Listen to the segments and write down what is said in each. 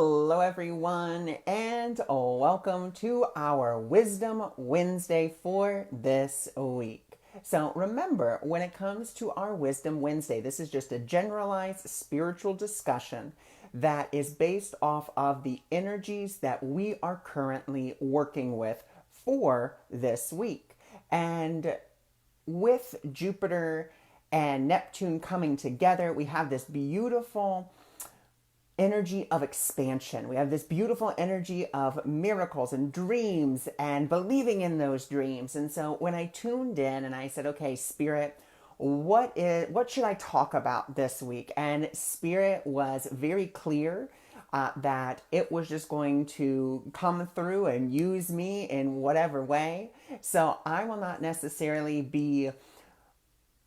Hello, everyone, and welcome to our Wisdom Wednesday for this week. So, remember, when it comes to our Wisdom Wednesday, this is just a generalized spiritual discussion that is based off of the energies that we are currently working with for this week. And with Jupiter and Neptune coming together, we have this beautiful energy of expansion. We have this beautiful energy of miracles and dreams and believing in those dreams. And so when I tuned in and I said, okay, Spirit, what should I talk about this week? And Spirit was very clear that it was just going to come through and use me in whatever way. So I will not necessarily be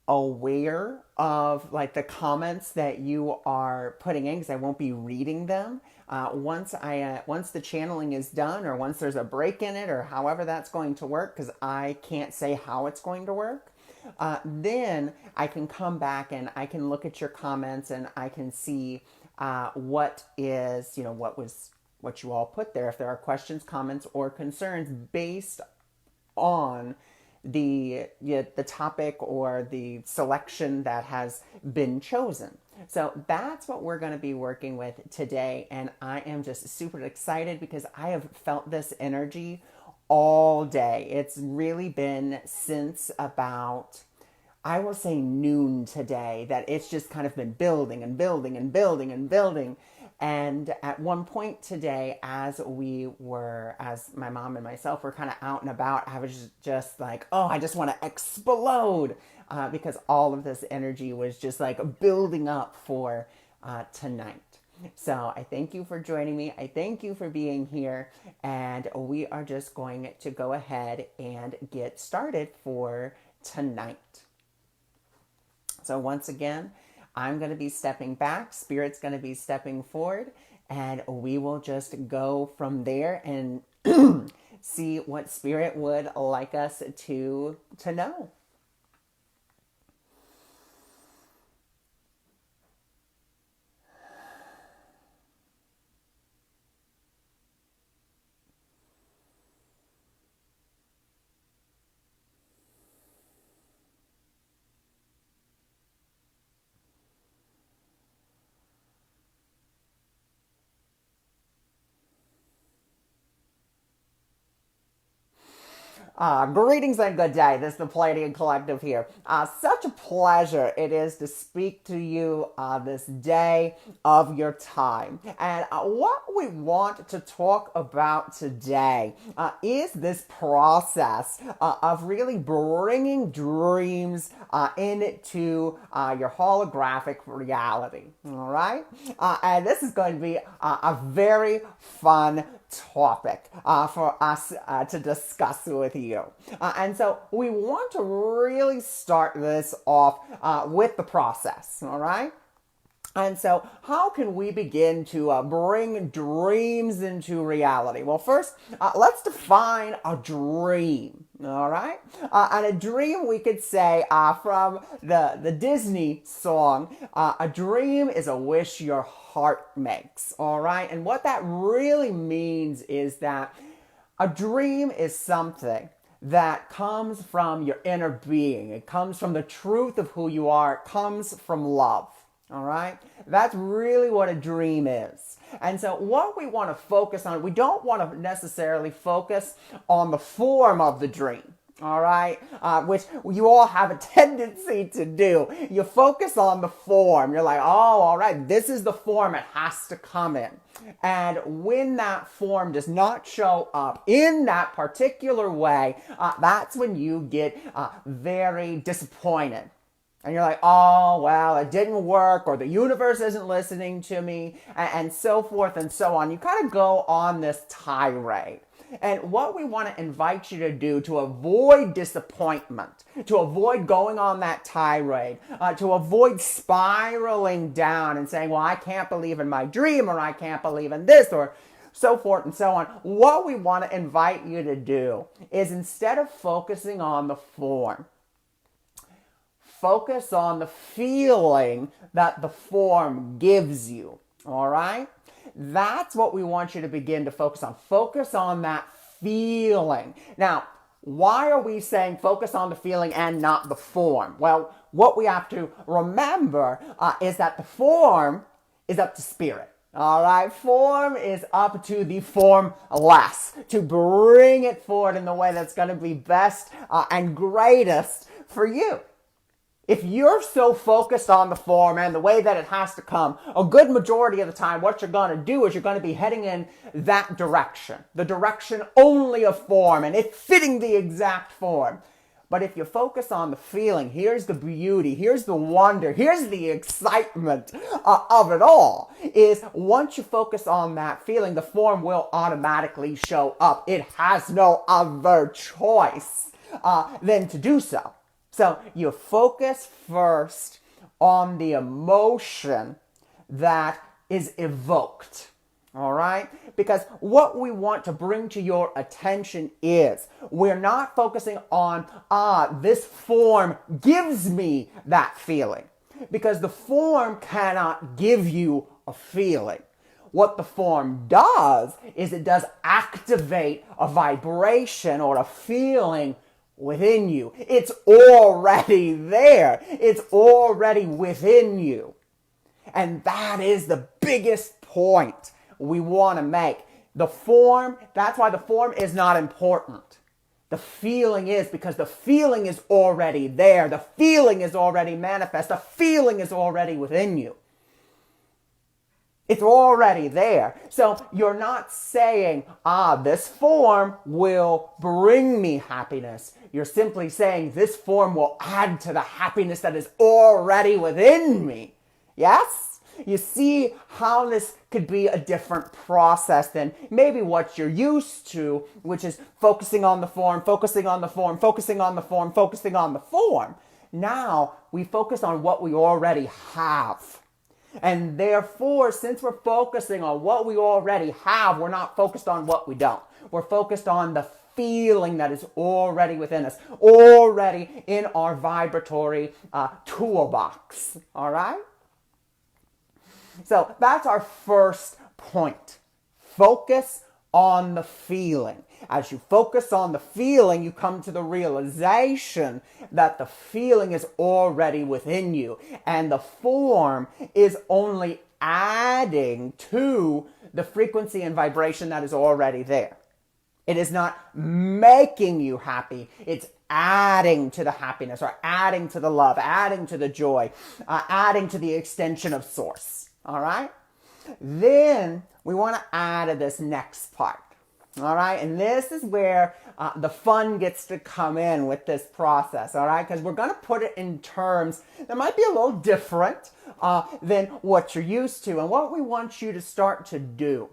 aware of like the comments that you are putting in because I won't be reading them. Once the channeling is done, or once there's a break in it, or however that's going to work, because I can't say how it's going to work. Then I can come back and I can look at your comments and I can see what is, what you all put there. If there are questions, comments, or concerns based on the topic or the selection that has been chosen. So that's what we're going to be working with today, and I am just super excited because I have felt this energy all day. It's really been since about, I will say, noon today, that it's just kind of been building and building and building and building. And at one point today, as my mom and myself were kind of out and about, I was just like, oh, I just want to explode because all of this energy was just like building up for tonight. So I thank you for joining me. I thank you for being here. And we are just going to go ahead and get started for tonight. So once again, I'm going to be stepping back, Spirit's going to be stepping forward, and we will just go from there and see what Spirit would like us to know. Greetings and good day. This is the Palladian Collective here. Such a pleasure it is to speak to you this day of your time. And what we want to talk about today is this process of really bringing dreams into your holographic reality. All right? And this is going to be a very fun topic for us to discuss with you. And so we want to really start this off with the process, all right? And so how can we begin to bring dreams into reality? Well, first, let's define a dream, all right? And a dream, we could say from the Disney song, a dream is a wish your heart makes, all right? And what that really means is that a dream is something that comes from your inner being. It comes from the truth of who you are. It comes from love. All right? That's really what a dream is. And so what we want to focus on, we don't want to necessarily focus on the form of the dream. All right? Which you all have a tendency to do. You focus on the form. You're like, oh, all right, this is the form it has to come in. And when that form does not show up in that particular way, that's when you get very disappointed. And you're like, oh, well, it didn't work, or the universe isn't listening to me, and so forth and so on. You kind of go on this tirade. And what we want to invite you to do to avoid disappointment, to avoid going on that tirade, to avoid spiraling down and saying, well, I can't believe in my dream, or I can't believe in this, or so forth and so on. What we want to invite you to do is, instead of focusing on the form, focus on the feeling that the form gives you, all right? That's what we want you to begin to focus on. Focus on that feeling. Now, why are we saying focus on the feeling and not the form? Well, what we have to remember is that the form is up to spirit. All right, form is up to the formless, to bring it forward in the way that's going to be best and greatest for you. If you're so focused on the form and the way that it has to come, a good majority of the time, what you're going to do is you're going to be heading in that direction, the direction only of form and it fitting the exact form. But if you focus on the feeling, here's the beauty, here's the wonder, here's the excitement of it all, is once you focus on that feeling, the form will automatically show up. It has no other choice than to do so. So you focus first on the emotion that is evoked. All right? Because what we want to bring to your attention is we're not focusing on, this form gives me that feeling. Because the form cannot give you a feeling. What the form does is it does activate a vibration or a feeling within you. It's already there. It's already within you. And that is the biggest point we want to make. The form, that's why the form is not important. The feeling is, because the feeling is already there. The feeling is already manifest. The feeling is already within you. It's already there. So you're not saying, this form will bring me happiness. You're simply saying this form will add to the happiness that is already within me. Yes? You see how this could be a different process than maybe what you're used to, which is focusing on the form, focusing on the form, focusing on the form, focusing on the form. Now we focus on what we already have. And therefore, since we're focusing on what we already have, we're not focused on what we don't. We're focused on the feeling that is already within us, already in our vibratory toolbox. All right? So that's our first point. Focus on the feeling. As you focus on the feeling, you come to the realization that the feeling is already within you. And the form is only adding to the frequency and vibration that is already there. It is not making you happy. It's adding to the happiness, or adding to the love, adding to the joy, adding to the extension of source. All right? Then we want to add to this next part. All right? And this is where the fun gets to come in with this process. All right? Because we're going to put it in terms that might be a little different than what you're used to. And what we want you to start to do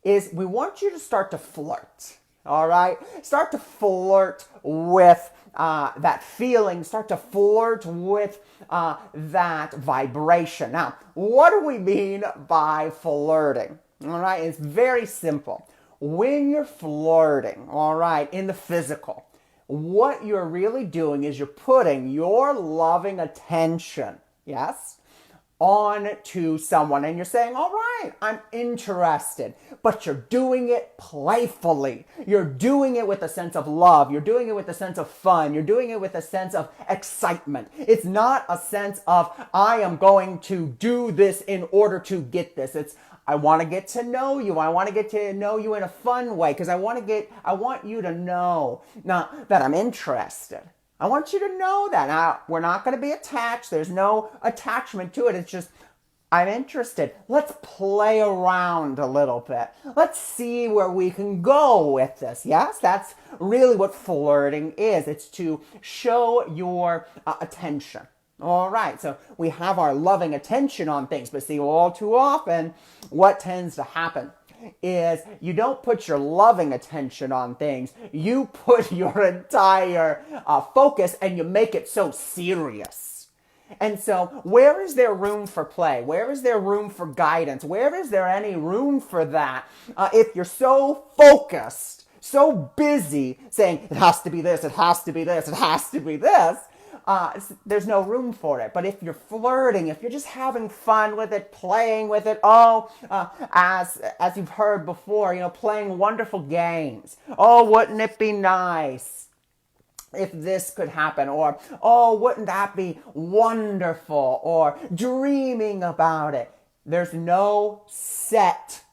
is we want you to start to flirt. All right? Start to flirt with that feeling. Start to flirt with that vibration. Now, what do we mean by flirting? All right? It's very simple. When you're flirting, all right, in the physical, what you're really doing is you're putting your loving attention, yes, on to someone, and you're saying, all right, I'm interested, but you're doing it playfully. You're doing it with a sense of love. You're doing it with a sense of fun. You're doing it with a sense of excitement. It's not a sense of, I am going to do this in order to get this. It's, I want to get to know you. I want to get to know you in a fun way, because I want you to know now that I'm interested. I want you to know that. Now, we're not going to be attached. There's no attachment to it. It's just, I'm interested. Let's play around a little bit. Let's see where we can go with this. Yes, that's really what flirting is. It's to show your attention. All right, so we have our loving attention on things, but see, all too often, what tends to happen is you don't put your loving attention on things. You put your entire focus and you make it so serious. And so where is there room for play? Where is there room for guidance? Where is there any room for that? If you're so focused, so busy saying it has to be this, it has to be this, it has to be this, there's no room for it. But if you're flirting, if you're just having fun with it, playing with it, as you've heard before, playing wonderful games. Oh, wouldn't it be nice if this could happen? Or, oh, wouldn't that be wonderful? Or dreaming about it. There's no set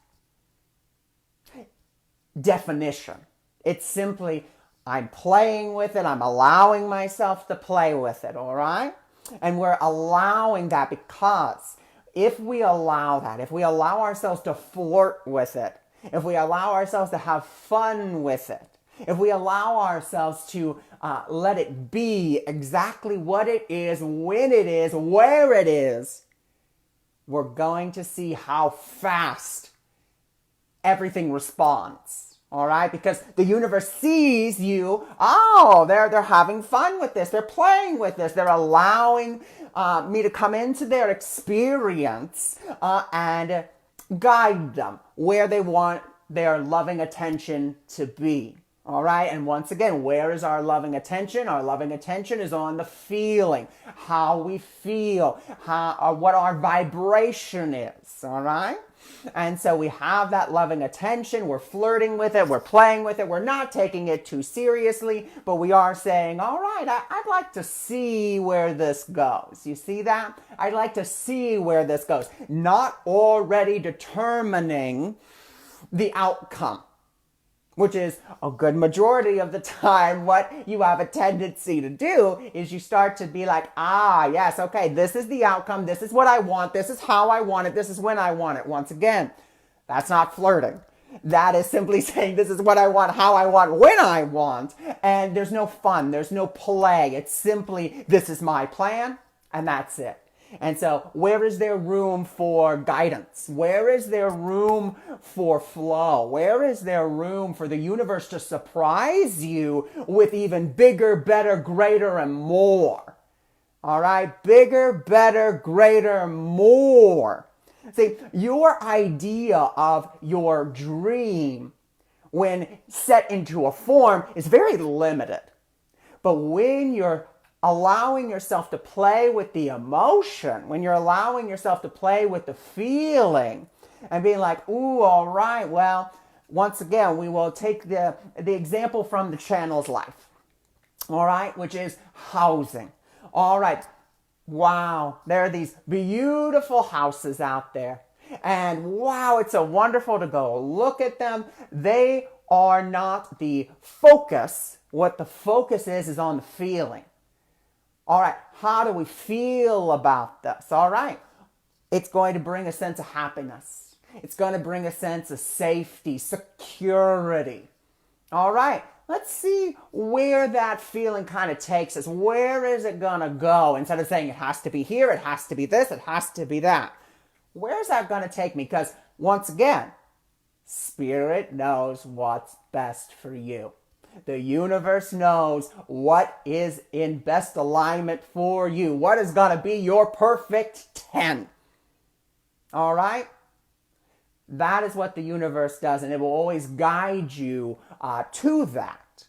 definition. It's simply, I'm playing with it. I'm allowing myself to play with it, all right? And we're allowing that because if we allow that, if we allow ourselves to flirt with it, if we allow ourselves to have fun with it, if we allow ourselves to let it be exactly what it is, when it is, where it is, we're going to see how fast everything responds. All right? Because the universe sees you. Oh, they're having fun with this. They're playing with this. They're allowing me to come into their experience and guide them where they want their loving attention to be. All right? And once again, where is our loving attention? Our loving attention is on the feeling, how we feel, what our vibration is. All right? And so we have that loving attention. We're flirting with it. We're playing with it. We're not taking it too seriously, but we are saying, all right, I'd like to see where this goes. You see that? I'd like to see where this goes. Not already determining the outcome, which is a good majority of the time what you have a tendency to do is you start to be like, yes, okay, this is the outcome. This is what I want. This is how I want it. This is when I want it. Once again, that's not flirting. That is simply saying this is what I want, how I want, when I want. And there's no fun. There's no play. It's simply, this is my plan, and that's it. And so where is there room for guidance? Where is there room for flow? Where is there room for the universe to surprise you with even bigger, better, greater, and more? All right? Bigger, better, greater, more. See, your idea of your dream when set into a form is very limited. But when you're allowing yourself to play with the emotion, when you're allowing yourself to play with the feeling and being like, ooh, all right, well, once again, we will take the example from the channel's life, all right, which is housing. All right, wow, there are these beautiful houses out there. And wow, it's so wonderful to go look at them. They are not the focus. What the focus is on the feeling. All right, how do we feel about this? All right, it's going to bring a sense of happiness. It's going to bring a sense of safety, security. All right, let's see where that feeling kind of takes us. Where is it going to go? Instead of saying it has to be here, it has to be this, it has to be that. Where's that going to take me? Because once again, Spirit knows what's best for you. The universe knows what is in best alignment for you. What is going to be your perfect 10. All right? That is what the universe does, and it will always guide you to that.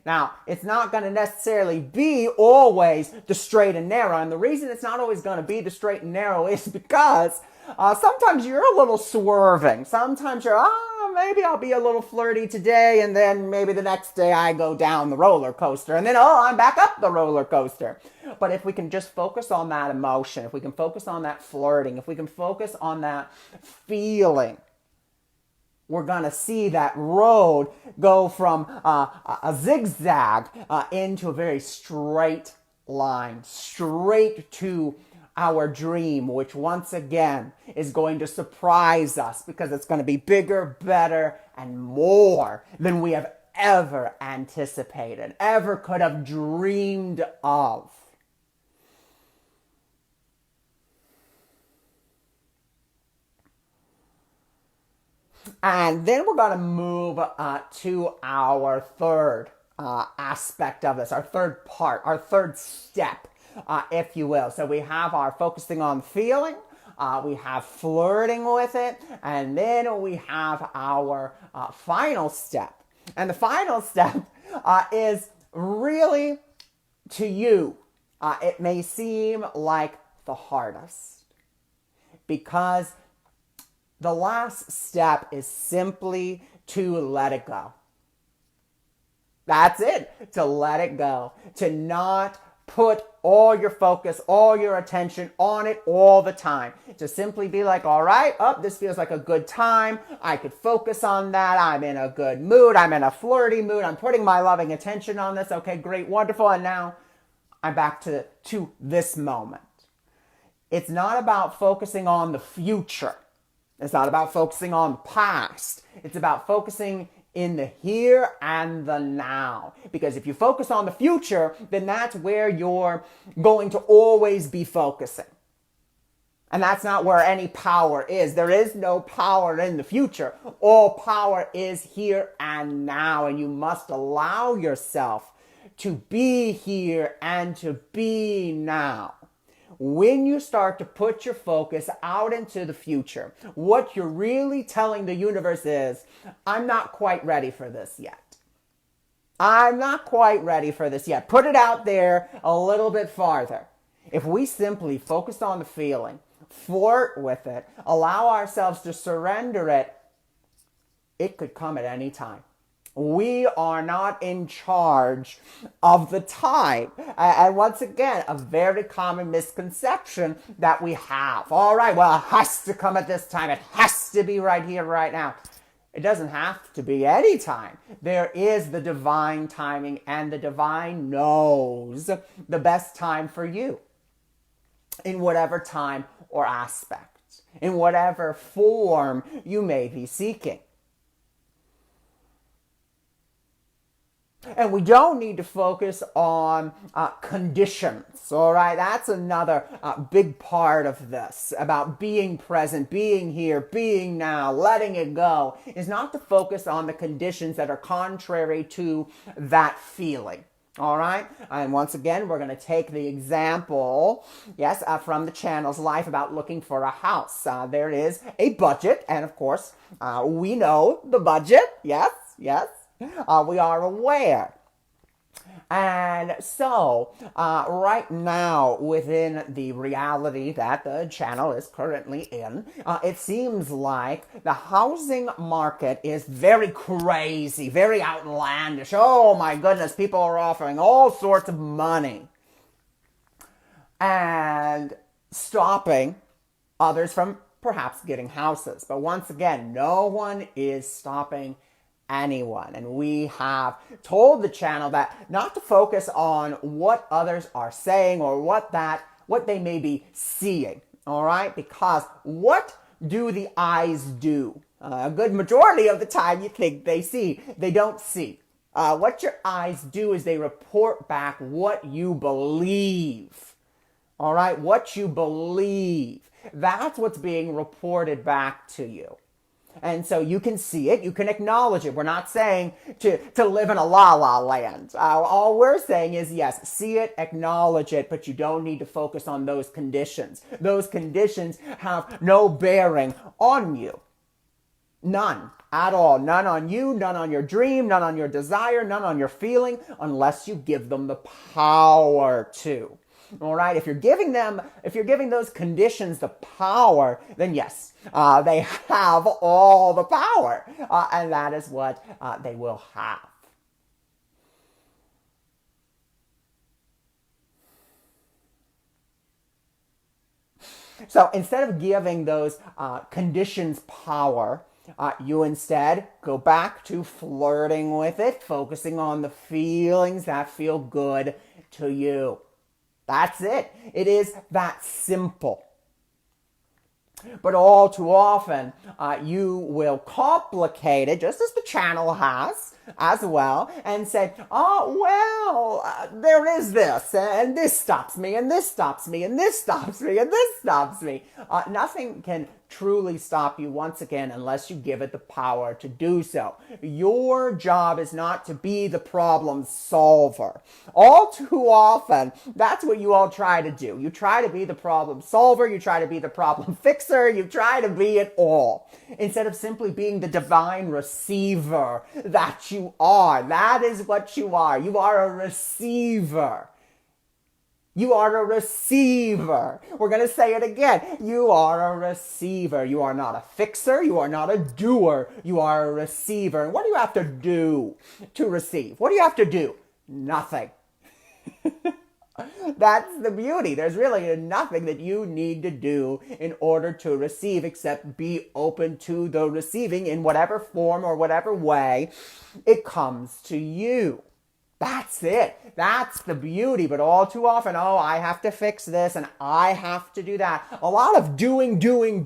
Now, it's not going to necessarily be always the straight and narrow. And the reason it's not always going to be the straight and narrow is because sometimes you're a little swerving. Sometimes you're, maybe I'll be a little flirty today, and then maybe the next day I go down the roller coaster, and then, I'm back up the roller coaster. But if we can just focus on that emotion, if we can focus on that flirting, if we can focus on that feeling, we're going to see that road go from a zigzag into a very straight line, straight to our dream, which once again is going to surprise us because it's going to be bigger, better, and more than we have ever anticipated, ever could have dreamed of. And then we're going to move to our third aspect of this, our third part, our third step, if you will. So we have our focusing on feeling, we have flirting with it, and then we have our final step. And the final step is really to you, it may seem like the hardest, because the last step is simply to let it go. That's it, to let it go, to not put all your focus, all your attention on it all the time. To simply be like, all right, this feels like a good time. I could focus on that. I'm in a good mood. I'm in a flirty mood. I'm putting my loving attention on this. Okay, great, wonderful. And now I'm back to this moment. It's not about focusing on the future. It's not about focusing on the past. It's about focusing in the here and the now. Because if you focus on the future, then that's where you're going to always be focusing. And that's not where any power is. There is no power in the future. All power is here and now. And you must allow yourself to be here and to be now. When you start to put your focus out into the future, what you're really telling the universe is, I'm not quite ready for this yet. I'm not quite ready for this yet. Put it out there a little bit farther. If we simply focus on the feeling, flirt with it, allow ourselves to surrender it, it could come at any time. We are not in charge of the time. And once again, a very common misconception that we have. All right, well, it has to come at this time. It has to be right here, right now. It doesn't have to be any time. There is the divine timing, and the divine knows the best time for you in whatever time or aspect, in whatever form you may be seeking. And we don't need to focus on conditions, all right? That's another big part of this, about being present, being here, being now, letting it go, is not to focus on the conditions that are contrary to that feeling. All right. And once again, we're going to take the example, yes, from the channel's life about looking for a house. There is a budget. And of course, we know the budget. Yes, yes. We are aware. And so, right now, within the reality that the channel is currently in, it seems like the housing market is very crazy, very outlandish. Oh my goodness, people are offering all sorts of money and stopping others from perhaps getting houses. But once again, no one is stopping anyone. And we have told the channel that not to focus on what others are saying or what they may be seeing. All right? Because what do the eyes do? A good majority of the time you think they see. They don't see. What your eyes do is they report back what you believe. All right? What you believe. That's what's being reported back to you. And so you can see it, you can acknowledge it. We're not saying to live in a la-la land. All we're saying is, yes, see it, acknowledge it, but you don't need to focus on those conditions. Those conditions have no bearing on you. None at all. None on you, none on your dream, none on your desire, none on your feeling, unless you give them the power to. All right, if you're giving those conditions the power, then yes, they have all the power, and that is what they will have. So instead of giving those conditions power, you instead go back to flirting with it, focusing on the feelings that feel good to you. That's it. It is that simple. But all too often, you will complicate it, just as the channel has as well, and say, oh, well, there is this, and this stops me, and this stops me, and this stops me, and this stops me. Nothing can truly stop you, once again, unless you give it the power to do so. Your job is not to be the problem solver. All too often, that's what you all try to do. You try to be the problem solver, you try to be the problem fixer, you try to be it all, instead of simply being the divine receiver that you are. That is what you are. You are a receiver. You are a receiver. We're going to say it again. You are a receiver. You are not a fixer. You are not a doer. You are a receiver. And what do you have to do to receive? What do you have to do? Nothing. That's the beauty. There's really nothing that you need to do in order to receive except be open to the receiving in whatever form or whatever way it comes to you. That's it. That's the beauty. But all too often, oh, I have to fix this and I have to do that. A lot of doing. The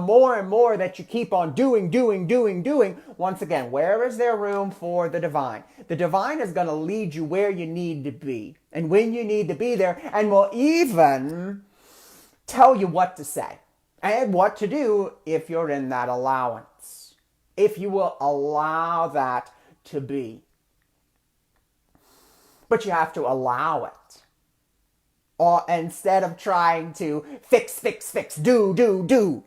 more and more that you keep on doing, once again, where is there room for the divine? The divine is going to lead you where you need to be and when you need to be there, and will even tell you what to say and what to do if you're in that allowance. If you will allow that to be. But you have to allow it. Or instead of trying to fix, do.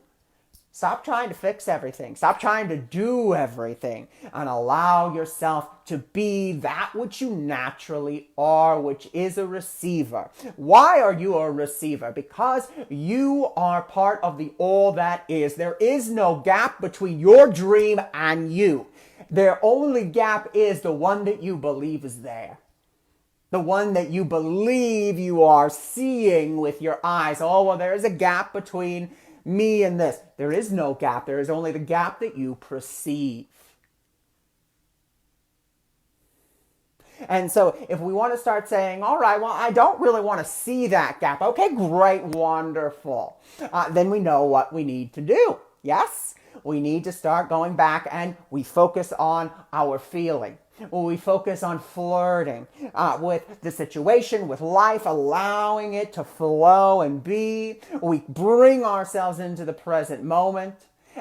Stop trying to fix everything. Stop trying to do everything. And allow yourself to be that which you naturally are, which is a receiver. Why are you a receiver? Because you are part of the all that is. There is no gap between your dream and you. Their only gap is the one that you believe is there. The one that you believe you are seeing with your eyes. Oh, well, there is a gap between me and this. There is no gap. There is only the gap that you perceive. And so if we want to start saying, all right, well, I don't really want to see that gap. Okay, great, wonderful. Then we know what we need to do. Yes? We need to start going back and we focus on our feeling. We focus on flirting with the situation, with life, allowing it to flow and be. We bring ourselves into the present moment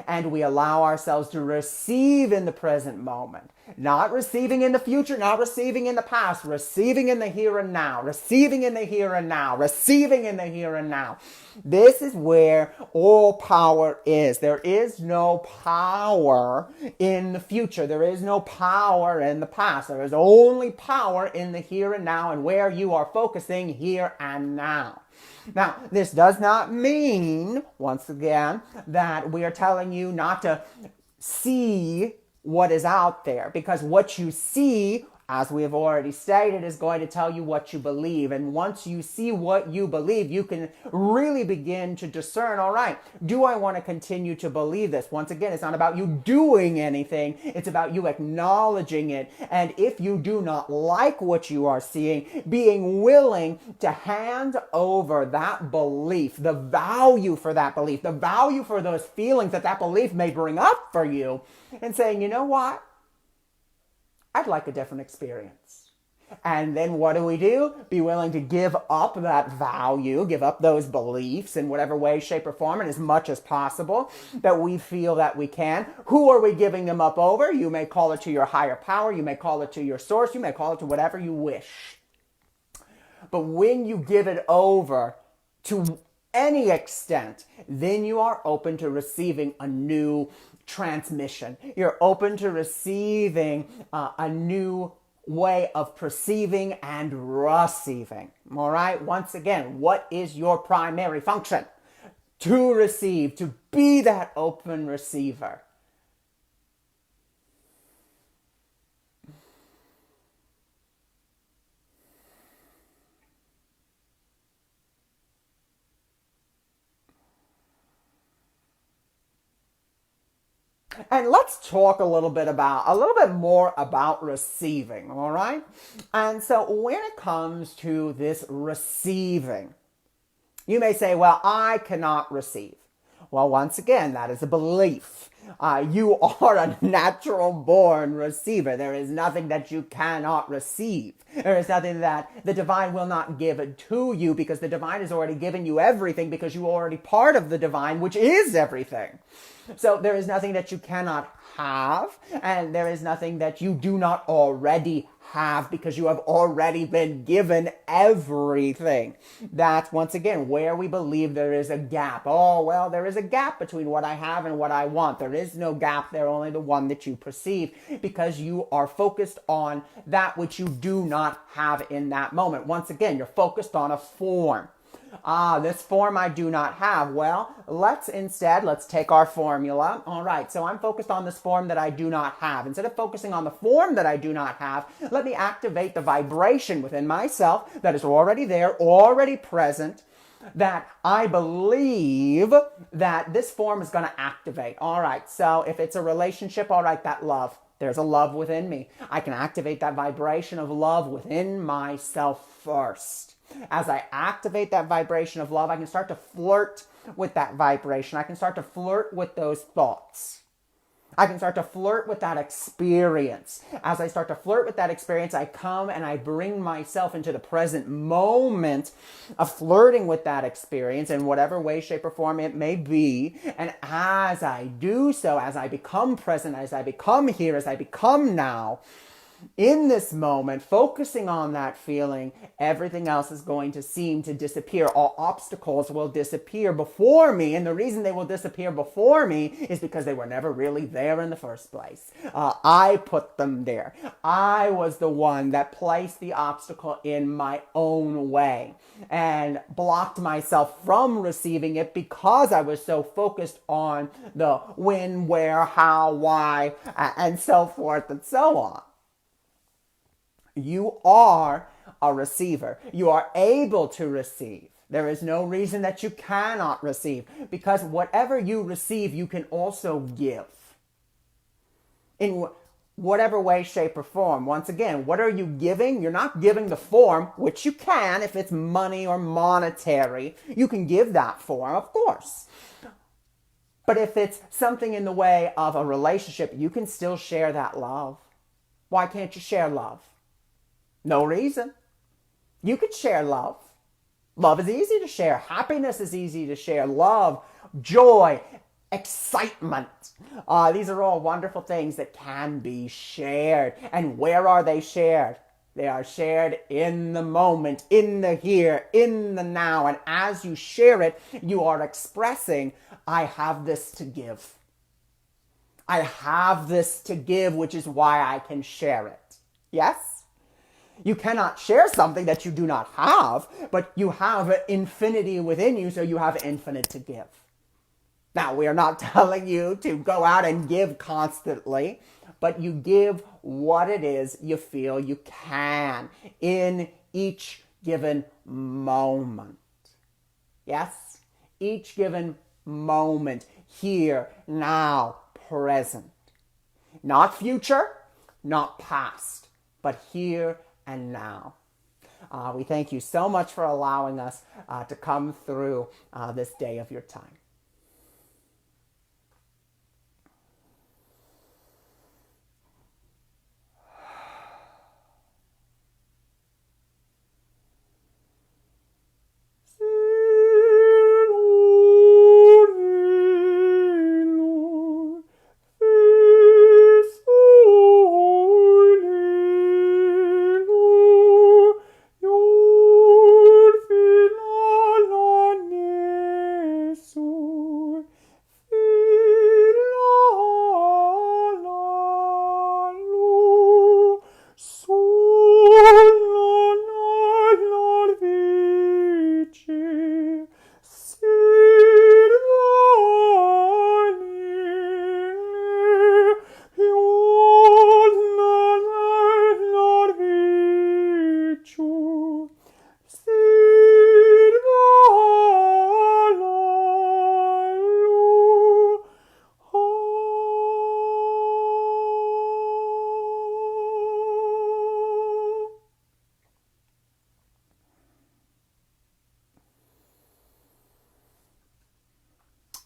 and we allow ourselves to receive in the present moment. Not receiving in the future, not receiving in the past, receiving in the here and now, receiving in the here and now, receiving in the here and now. This is where all power is. There is no power in the future. There is no power in the past. There is only power in the here and now and where you are focusing here and now. Now, this does not mean, once again, that we are telling you not to see what is out there, because what you see, as we have already stated, is going to tell you what you believe. And once you see what you believe, you can really begin to discern, all right, do I want to continue to believe this? Once again, it's not about you doing anything. It's about you acknowledging it. And if you do not like what you are seeing, being willing to hand over that belief, the value for that belief, the value for those feelings that that belief may bring up for you, and saying, you know what? I'd like a different experience. And then what do? Be willing to give up that value, give up those beliefs in whatever way, shape, or form, and as much as possible that we feel that we can. Who are we giving them up over? You may call it to your higher power. You may call it to your source. You may call it to whatever you wish. But when you give it over to any extent, then you are open to receiving a new transmission. You're open to receiving a new way of perceiving and receiving. All right? Once again, what is your primary function? To receive, to be that open receiver. And let's talk a little bit more about receiving, all right? And so when it comes to this receiving, you may say, well, I cannot receive. Well, once again, that is a belief. You are a natural born receiver. There is nothing that you cannot receive. There is nothing that the divine will not give to you, because the divine has already given you everything, because you are already part of the divine, which is everything. So there is nothing that you cannot have, and there is nothing that you do not already have because you have already been given everything. That's once again where we believe there is a gap. Oh, well, there is a gap between what I have and what I want. There is no gap there, only the one that you perceive, because you are focused on that which you do not have in that moment. Once again, you're focused on a form. This form I do not have. Well, let's take our formula. All right, so I'm focused on this form that I do not have. Instead of focusing on the form that I do not have, let me activate the vibration within myself that is already there, already present, that I believe that this form is going to activate. All right, so if it's a relationship, all right, that love. There's a love within me. I can activate that vibration of love within myself first. As I activate that vibration of love, I can start to flirt with that vibration. I can start to flirt with those thoughts. I can start to flirt with that experience. As I start to flirt with that experience, I come and I bring myself into the present moment of flirting with that experience in whatever way, shape, or form it may be. And as I do so, as I become present, as I become here, as I become now, in this moment, focusing on that feeling, everything else is going to seem to disappear. All obstacles will disappear before me. And the reason they will disappear before me is because they were never really there in the first place. I put them there. I was the one that placed the obstacle in my own way and blocked myself from receiving it because I was so focused on the when, where, how, why, and so forth and so on. You are a receiver. You are able to receive. There is no reason that you cannot receive, because whatever you receive, you can also give. In whatever way, shape, or form. Once again, what are you giving? You're not giving the form, which you can if it's money or monetary. You can give that form, of course. But if it's something in the way of a relationship, you can still share that love. Why can't you share love? No reason. You could share love. Love is easy to share. Happiness is easy to share. Love, joy, excitement. These are all wonderful things that can be shared. And where are they shared? They are shared in the moment, in the here, in the now. And as you share it, you are expressing, I have this to give. I have this to give, which is why I can share it. Yes? You cannot share something that you do not have, but you have infinity within you, so you have infinite to give. Now, we are not telling you to go out and give constantly, but you give what it is you feel you can in each given moment. Yes? Each given moment, here, now, present. Not future, not past, but here and now. We thank you so much for allowing us to come through this day of your time.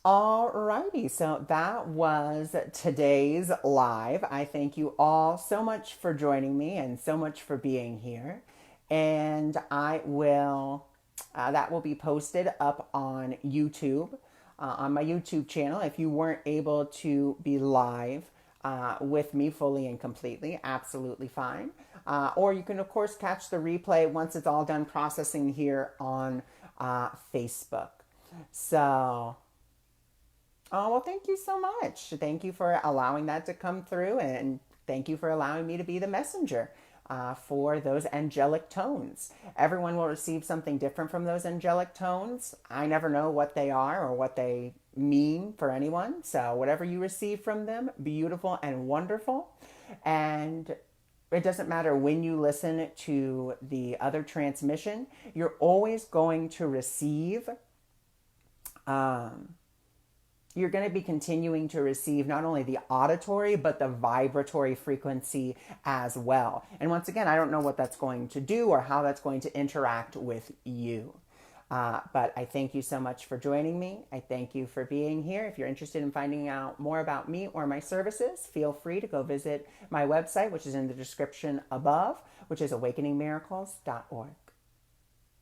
Alrighty, so that was today's live. I thank you all so much for joining me and so much for being here. And that will be posted up on YouTube, on my YouTube channel. If you weren't able to be live with me fully and completely, absolutely fine. Or you can, of course, catch the replay once it's all done processing here on Facebook. So, oh, well, thank you so much. Thank you for allowing that to come through, and thank you for allowing me to be the messenger for those angelic tones. Everyone will receive something different from those angelic tones. I never know what they are or what they mean for anyone. So, whatever you receive from them, beautiful and wonderful. And it doesn't matter when you listen to the other transmission, you're always going to receive. You're going to be continuing to receive not only the auditory, but the vibratory frequency as well. And once again, I don't know what that's going to do or how that's going to interact with you. But I thank you so much for joining me. I thank you for being here. If you're interested in finding out more about me or my services, feel free to go visit my website, which is in the description above, which is awakeningmiracles.org.